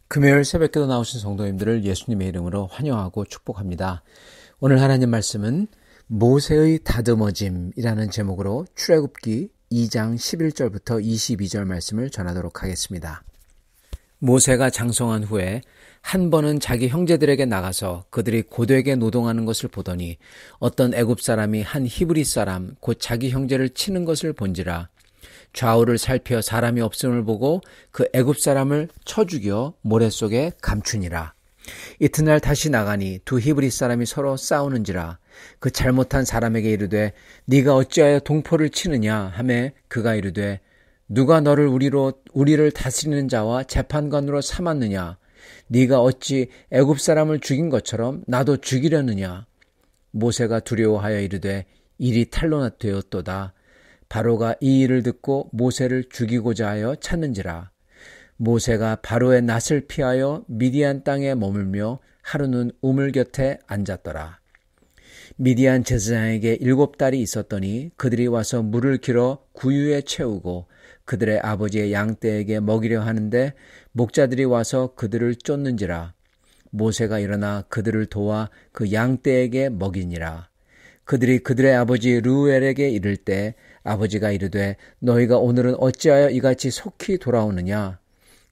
금요일 새벽기도 나오신 성도님들을 예수님의 이름으로 환영하고 축복합니다. 오늘 하나님 말씀은 모세의 다듬어짐이라는 제목으로 출애굽기 2장 11절부터 22절 말씀을 전하도록 하겠습니다. 모세가 장성한 후에 한 번은 자기 형제들에게 나가서 그들이 고되게 노동하는 것을 보더니 어떤 애굽 사람이 한 히브리 사람 곧 자기 형제를 치는 것을 본지라. 좌우를 살펴 사람이 없음을 보고 그 애굽 사람을 쳐 죽여 모래 속에 감추니라. 이튿날 다시 나가니 두 히브리 사람이 서로 싸우는지라. 그 잘못한 사람에게 이르되 네가 어찌하여 동포를 치느냐 하매 그가 이르되 누가 너를 우리를 다스리는 자와 재판관으로 삼았느냐. 네가 어찌 애굽 사람을 죽인 것처럼 나도 죽이려느냐. 모세가 두려워하여 이르되 일이 탄로되었도다. 바로가 이 일을 듣고 모세를 죽이고자 하여 찾는지라. 모세가 바로의 낯을 피하여 미디안 땅에 머물며 하루는 우물 곁에 앉았더라. 미디안 제사장에게 7딸이 있었더니 그들이 와서 물을 길어 구유에 채우고 그들의 아버지의 양떼에게 먹이려 하는데 목자들이 와서 그들을 쫓는지라. 모세가 일어나 그들을 도와 그 양떼에게 먹이니라. 그들이 그들의 아버지 르우엘에게 이를 때 아버지가 이르되 너희가 오늘은 어찌하여 이같이 속히 돌아오느냐.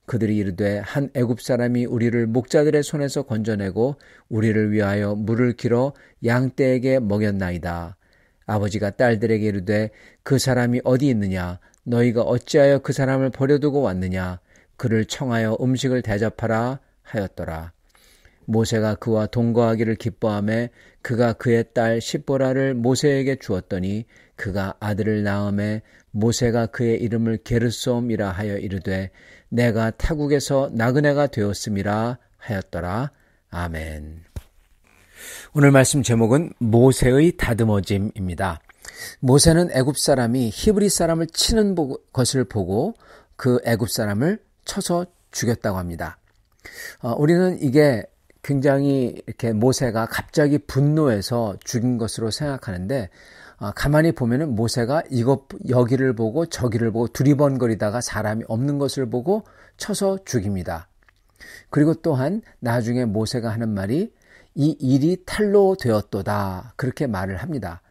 그들이 이르되 한 애굽 사람이 우리를 목자들의 손에서 건져내고 우리를 위하여 물을 길어 양떼에게 먹였나이다. 아버지가 딸들에게 이르되 그 사람이 어디 있느냐. 너희가 어찌하여 그 사람을 버려두고 왔느냐. 그를 청하여 음식을 대접하라 하였더라. 모세가 그와 동거하기를 기뻐하며 그가 그의 딸 십보라를 모세에게 주었더니 그가 아들을 낳음에 모세가 그의 이름을 게르솜이라 하여 이르되 내가 타국에서 나그네가 되었음이라 하였더라. 아멘. 오늘 말씀 제목은 모세의 다듬어짐입니다. 모세는 애굽 사람이 히브리 사람을 치는 것을 보고 그 애굽 사람을 쳐서 죽였다고 합니다. 우리는 이게 굉장히 이렇게 모세가 갑자기 분노해서 죽인 것으로 생각하는데 가만히 보면은 모세가 여기를 보고 저기를 보고 두리번거리다가 사람이 없는 것을 보고 쳐서 죽입니다. 그리고 또한 나중에 모세가 하는 말이 이 일이 탈로 되었도다 그렇게 말을 합니다.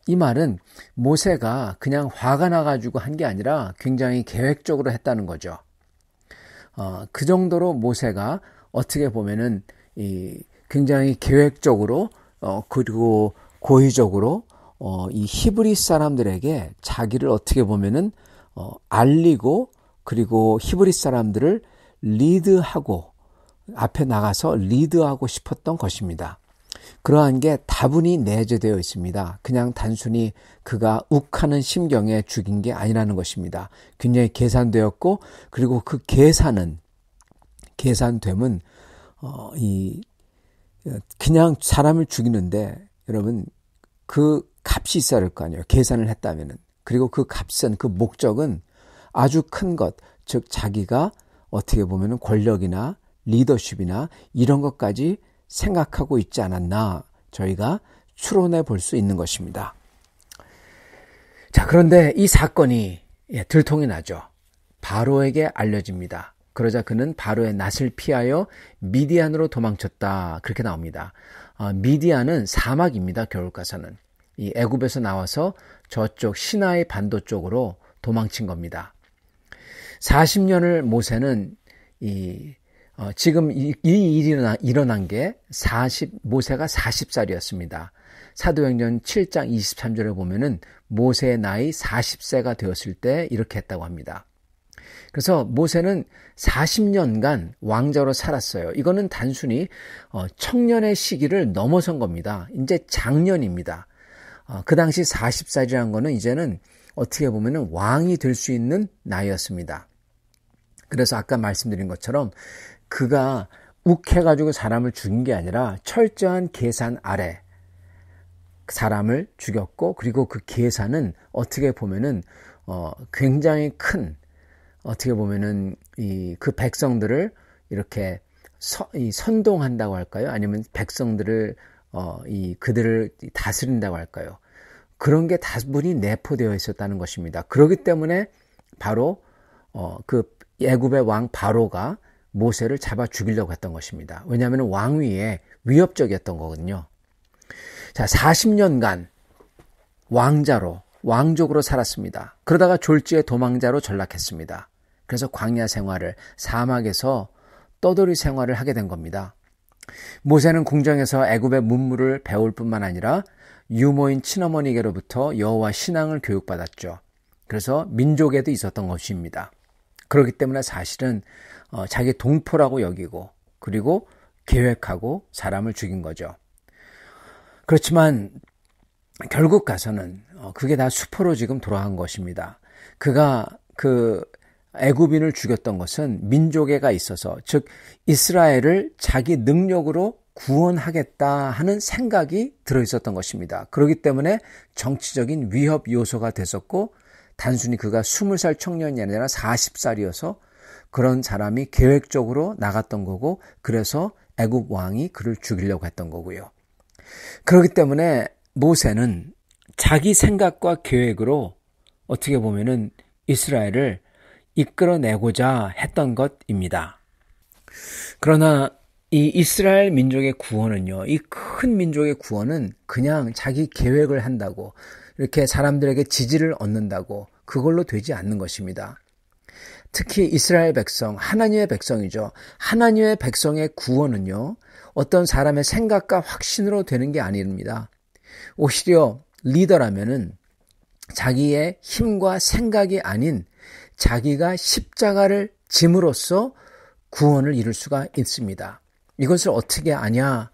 이 말은 모세가 그냥 화가 나가지고 한 게 아니라 굉장히 계획적으로 했다는 거죠. 그 정도로 모세가 어떻게 보면은 굉장히 계획적으로 그리고 고의적으로 이 히브리 사람들에게 자기를 어떻게 보면은 알리고 그리고 히브리 사람들을 리드하고 앞에 나가서 리드하고 싶었던 것입니다. 그러한 게 다분히 내재되어 있습니다. 그냥 단순히 그가 욱하는 심경에 죽인 게 아니라는 것입니다. 굉장히 계산되었고 그리고 그 계산됨은 그냥 사람을 죽이는데 여러분 그 값이 있어야 할 거 아니에요. 계산을 했다면은. 그리고 그 값은 그 목적은 아주 큰 것, 즉 자기가 어떻게 보면은 권력이나 리더십이나 이런 것까지 생각하고 있지 않았나 저희가 추론해 볼 수 있는 것입니다. 자, 그런데 이 사건이 들통이 나죠. 바로에게 알려집니다. 그러자 그는 바로의 낯을 피하여 미디안으로 도망쳤다. 그렇게 나옵니다. 미디안은 사막입니다. 겨울 가서는. 이 애굽에서 나와서 저쪽 시나이 반도 쪽으로 도망친 겁니다. 40년을 모세는 지금 이 일이 일어난 게 모세가 40살이었습니다. 사도행전 7장 23절에 보면은 모세의 나이 40세가 되었을 때 이렇게 했다고 합니다. 그래서 모세는 40년간 왕자로 살았어요. 이거는 단순히 청년의 시기를 넘어선 겁니다. 이제 장년입니다. 그 당시 40살이라는 거는 이제는 어떻게 보면은 왕이 될 수 있는 나이였습니다. 그래서 아까 말씀드린 것처럼 그가 욱해가지고 사람을 죽인 게 아니라 철저한 계산 아래 사람을 죽였고 그리고 그 계산은 어떻게 보면은 굉장히 큰 어떻게 보면은 그 백성들을 이렇게 선동한다고 할까요? 아니면 백성들을 그들을 다스린다고 할까요? 그런 게 다분히 내포되어 있었다는 것입니다. 그렇기 때문에 바로 그 애굽의 왕 바로가 모세를 잡아 죽이려고 했던 것입니다. 왜냐하면 왕위에 위협적이었던 거거든요. 자, 40년간 왕족으로 살았습니다. 그러다가 졸지에 도망자로 전락했습니다. 그래서 광야 생활을, 사막에서 떠돌이 생활을 하게 된 겁니다. 모세는 궁정에서 애굽의 문물을 배울 뿐만 아니라 유모인 친어머니에게로부터 여호와 신앙을 교육받았죠. 그래서 민족에도 있었던 것입니다. 그렇기 때문에 사실은 자기 동포라고 여기고 그리고 계획하고 사람을 죽인 거죠. 그렇지만 결국 가서는 그게 다 수포로 지금 돌아간 것입니다. 그가 그 애굽인을 죽였던 것은 민족애가 있어서, 즉 이스라엘을 자기 능력으로 구원하겠다 하는 생각이 들어있었던 것입니다. 그렇기 때문에 정치적인 위협 요소가 됐었고, 단순히 그가 20살 청년이 아니라 40살이어서 그런 사람이 계획적으로 나갔던 거고, 그래서 애굽 왕이 그를 죽이려고 했던 거고요. 그렇기 때문에 모세는 자기 생각과 계획으로 어떻게 보면은 이스라엘을 이끌어내고자 했던 것입니다. 그러나 이 이스라엘 민족의 구원은요, 이 큰 민족의 구원은 그냥 자기 계획을 한다고, 이렇게 사람들에게 지지를 얻는다고 그걸로 되지 않는 것입니다. 특히 이스라엘 백성, 하나님의 백성이죠. 하나님의 백성의 구원은요, 어떤 사람의 생각과 확신으로 되는 게 아닙니다. 오히려 리더라면은 자기의 힘과 생각이 아닌 자기가 십자가를 짐으로써 구원을 이룰 수가 있습니다. 이것을 어떻게 아냐?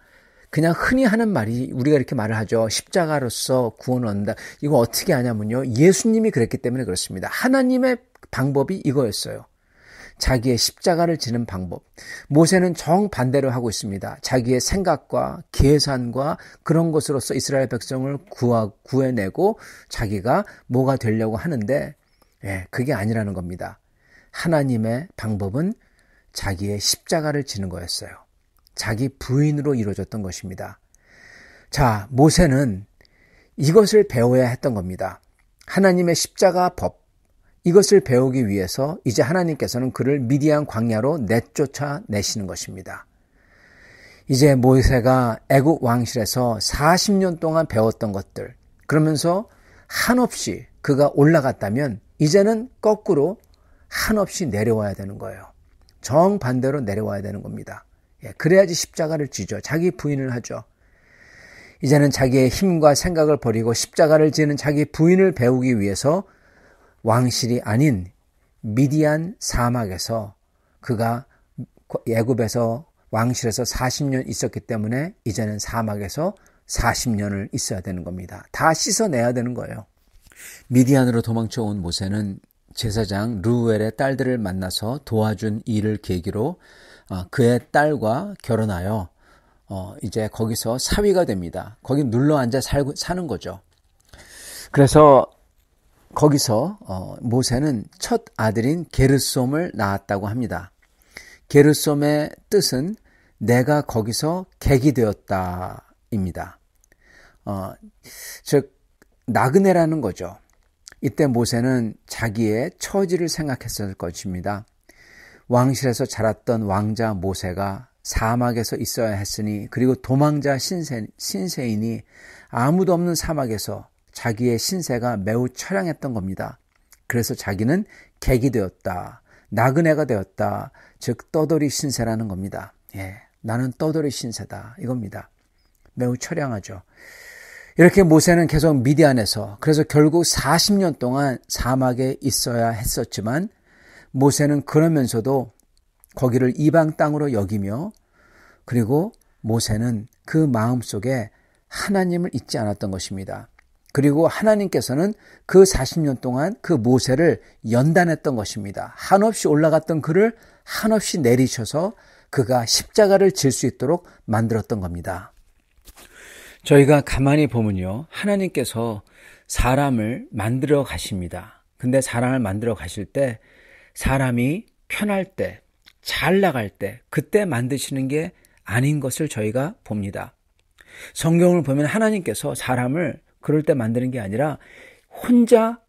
그냥 흔히 하는 말이, 우리가 이렇게 말을 하죠. 십자가로서 구원을 얻는다. 이거 어떻게 아냐면요, 예수님이 그랬기 때문에 그렇습니다. 하나님의 방법이 이거였어요. 자기의 십자가를 지는 방법. 모세는 정반대로 하고 있습니다. 자기의 생각과 계산과 그런 것으로서 이스라엘 백성을 구해내고 자기가 뭐가 되려고 하는데, 그게 아니라는 겁니다. 하나님의 방법은 자기의 십자가를 지는 거였어요. 자기 부인으로 이루어졌던 것입니다. 자, 모세는 이것을 배워야 했던 겁니다. 하나님의 십자가 법, 이것을 배우기 위해서 이제 하나님께서는 그를 미디안 광야로 내쫓아내시는 것입니다. 이제 모세가 애굽 왕실에서 40년 동안 배웠던 것들, 그러면서 한없이 그가 올라갔다면 이제는 거꾸로 한없이 내려와야 되는 거예요. 정반대로 내려와야 되는 겁니다. 그래야지 십자가를 지죠. 자기 부인을 하죠. 이제는 자기의 힘과 생각을 버리고 십자가를 지는 자기 부인을 배우기 위해서 왕실이 아닌 미디안 사막에서, 그가 애굽에서 왕실에서 40년 있었기 때문에 이제는 사막에서 40년을 있어야 되는 겁니다. 다 씻어내야 되는 거예요. 미디안으로 도망쳐온 모세는 제사장 르우엘의 딸들을 만나서 도와준 일을 계기로 그의 딸과 결혼하여 이제 거기서 사위가 됩니다. 거기 눌러 앉아 사는 거죠. 그래서 거기서 모세는 첫 아들인 게르솜을 낳았다고 합니다. 게르솜의 뜻은 내가 거기서 객이 되었다입니다. 즉 나그네라는 거죠. 이때 모세는 자기의 처지를 생각했을 것입니다. 왕실에서 자랐던 왕자 모세가 사막에서 있어야 했으니, 그리고 도망자 신세인이 아무도 없는 사막에서 자기의 신세가 매우 처량했던 겁니다. 그래서 자기는 객이 되었다, 나그네가 되었다, 즉 떠돌이 신세라는 겁니다. 나는 떠돌이 신세다, 이겁니다. 매우 처량하죠. 이렇게 모세는 계속 미디안에서, 그래서 결국 40년 동안 사막에 있어야 했었지만, 모세는 그러면서도 거기를 이방 땅으로 여기며, 그리고 모세는 그 마음속에 하나님을 잊지 않았던 것입니다. 그리고 하나님께서는 그 40년 동안 그 모세를 연단했던 것입니다. 한없이 올라갔던 그를 한없이 내리셔서 그가 십자가를 질 수 있도록 만들었던 겁니다. 저희가 가만히 보면요, 하나님께서 사람을 만들어 가십니다. 근데 사람을 만들어 가실 때 사람이 편할 때, 잘 나갈 때, 그때 만드시는 게 아닌 것을 저희가 봅니다. 성경을 보면 하나님께서 사람을 그럴 때 만드는 게 아니라 혼자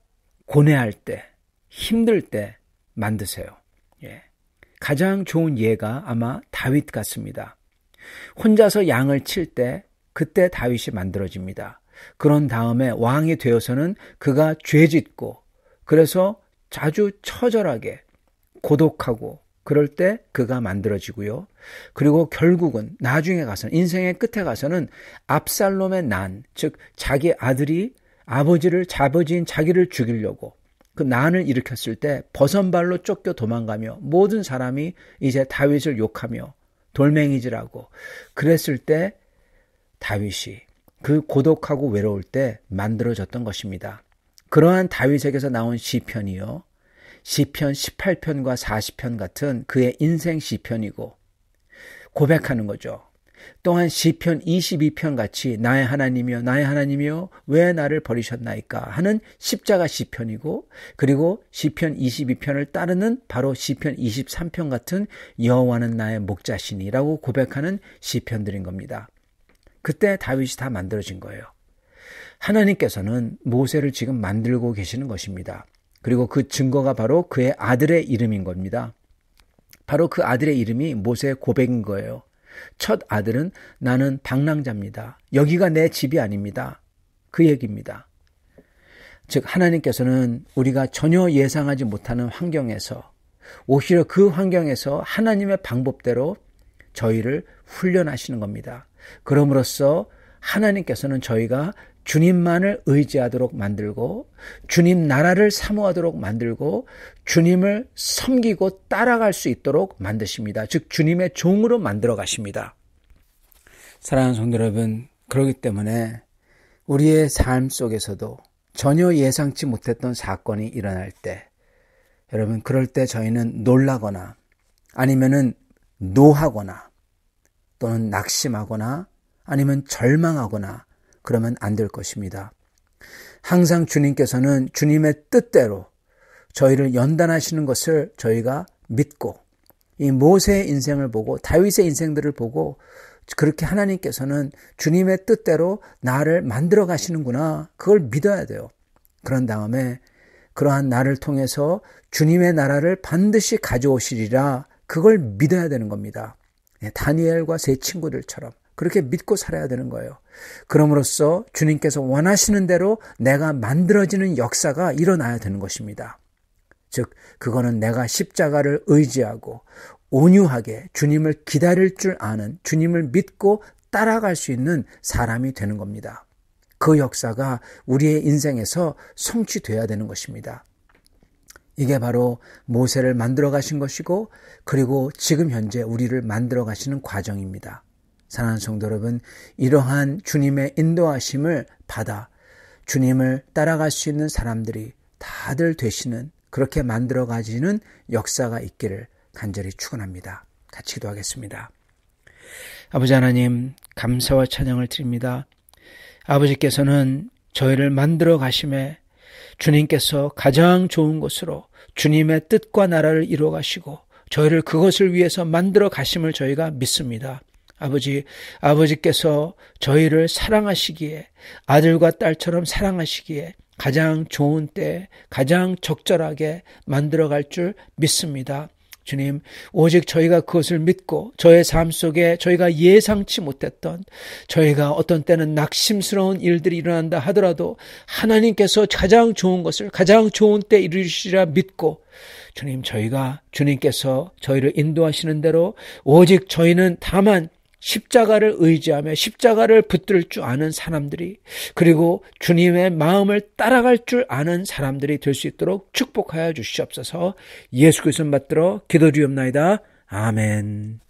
고뇌할 때, 힘들 때 만드세요. 가장 좋은 예가 아마 다윗 같습니다. 혼자서 양을 칠 때 그때 다윗이 만들어집니다. 그런 다음에 왕이 되어서는 그가 죄짓고 그래서 아주 처절하게 고독하고 그럴 때 그가 만들어지고요. 그리고 결국은 나중에 가서는 인생의 끝에 가서는 압살롬의 난, 즉 자기 아들이 아버지인 자기를 죽이려고 그 난을 일으켰을 때 버선발로 쫓겨 도망가며 모든 사람이 이제 다윗을 욕하며 돌멩이질하고 그랬을 때 다윗이 그 고독하고 외로울 때 만들어졌던 것입니다. 그러한 다윗에게서 나온 시편이요. 시편 18편과 40편 같은 그의 인생 시편이고 고백하는 거죠. 또한 시편 22편 같이 나의 하나님이여 나의 하나님이여 왜 나를 버리셨나이까 하는 십자가 시편이고 그리고 시편 22편을 따르는 바로 시편 23편 같은 여호와는 나의 목자시니라고 고백하는 시편들인 겁니다. 그때 다윗이 다 만들어진 거예요. 하나님께서는 모세를 지금 만들고 계시는 것입니다. 그리고 그 증거가 바로 그의 아들의 이름인 겁니다. 바로 그 아들의 이름이 모세의 고백인 거예요. 첫 아들은 나는 방랑자입니다. 여기가 내 집이 아닙니다. 그 얘기입니다. 즉 하나님께서는 우리가 전혀 예상하지 못하는 환경에서 오히려 그 환경에서 하나님의 방법대로 저희를 훈련하시는 겁니다. 그럼으로써 하나님께서는 저희가 주님만을 의지하도록 만들고 주님 나라를 사모하도록 만들고 주님을 섬기고 따라갈 수 있도록 만드십니다. 즉 주님의 종으로 만들어 가십니다. 사랑하는 성도 여러분, 그렇기 때문에 우리의 삶 속에서도 전혀 예상치 못했던 사건이 일어날 때 여러분 그럴 때 저희는 놀라거나 아니면은 노하거나 또는 낙심하거나 아니면 절망하거나 그러면 안 될 것입니다. 항상 주님께서는 주님의 뜻대로 저희를 연단하시는 것을 저희가 믿고 이 모세의 인생을 보고 다윗의 인생들을 보고 그렇게 하나님께서는 주님의 뜻대로 나를 만들어 가시는구나 그걸 믿어야 돼요. 그런 다음에 그러한 나를 통해서 주님의 나라를 반드시 가져오시리라 그걸 믿어야 되는 겁니다. 다니엘과 세 친구들처럼 그렇게 믿고 살아야 되는 거예요. 그럼으로써 주님께서 원하시는 대로 내가 만들어지는 역사가 일어나야 되는 것입니다. 즉 그거는 내가 십자가를 의지하고 온유하게 주님을 기다릴 줄 아는 주님을 믿고 따라갈 수 있는 사람이 되는 겁니다. 그 역사가 우리의 인생에서 성취돼야 되는 것입니다. 이게 바로 모세를 만들어 가신 것이고 그리고 지금 현재 우리를 만들어 가시는 과정입니다. 사랑하는 성도 여러분, 이러한 주님의 인도하심을 받아 주님을 따라갈 수 있는 사람들이 다들 되시는 그렇게 만들어 가지는 역사가 있기를 간절히 축원합니다. 같이 기도하겠습니다. 아버지 하나님, 감사와 찬양을 드립니다. 아버지께서는 저희를 만들어 가심에 주님께서 가장 좋은 것으로 주님의 뜻과 나라를 이루어 가시고 저희를 그것을 위해서 만들어 가심을 저희가 믿습니다. 아버지께서 저희를 사랑하시기에 아들과 딸처럼 사랑하시기에 가장 좋은 때 가장 적절하게 만들어갈 줄 믿습니다. 주님, 오직 저희가 그것을 믿고 저의 삶 속에 저희가 예상치 못했던 저희가 어떤 때는 낙심스러운 일들이 일어난다 하더라도 하나님께서 가장 좋은 것을 가장 좋은 때 이루시리라 믿고 주님, 저희가 주님께서 저희를 인도하시는 대로 오직 저희는 다만 십자가를 의지하며 십자가를 붙들 줄 아는 사람들이 그리고 주님의 마음을 따라갈 줄 아는 사람들이 될 수 있도록 축복하여 주시옵소서. 예수 그리스도 받들어 기도드리옵나이다. 아멘.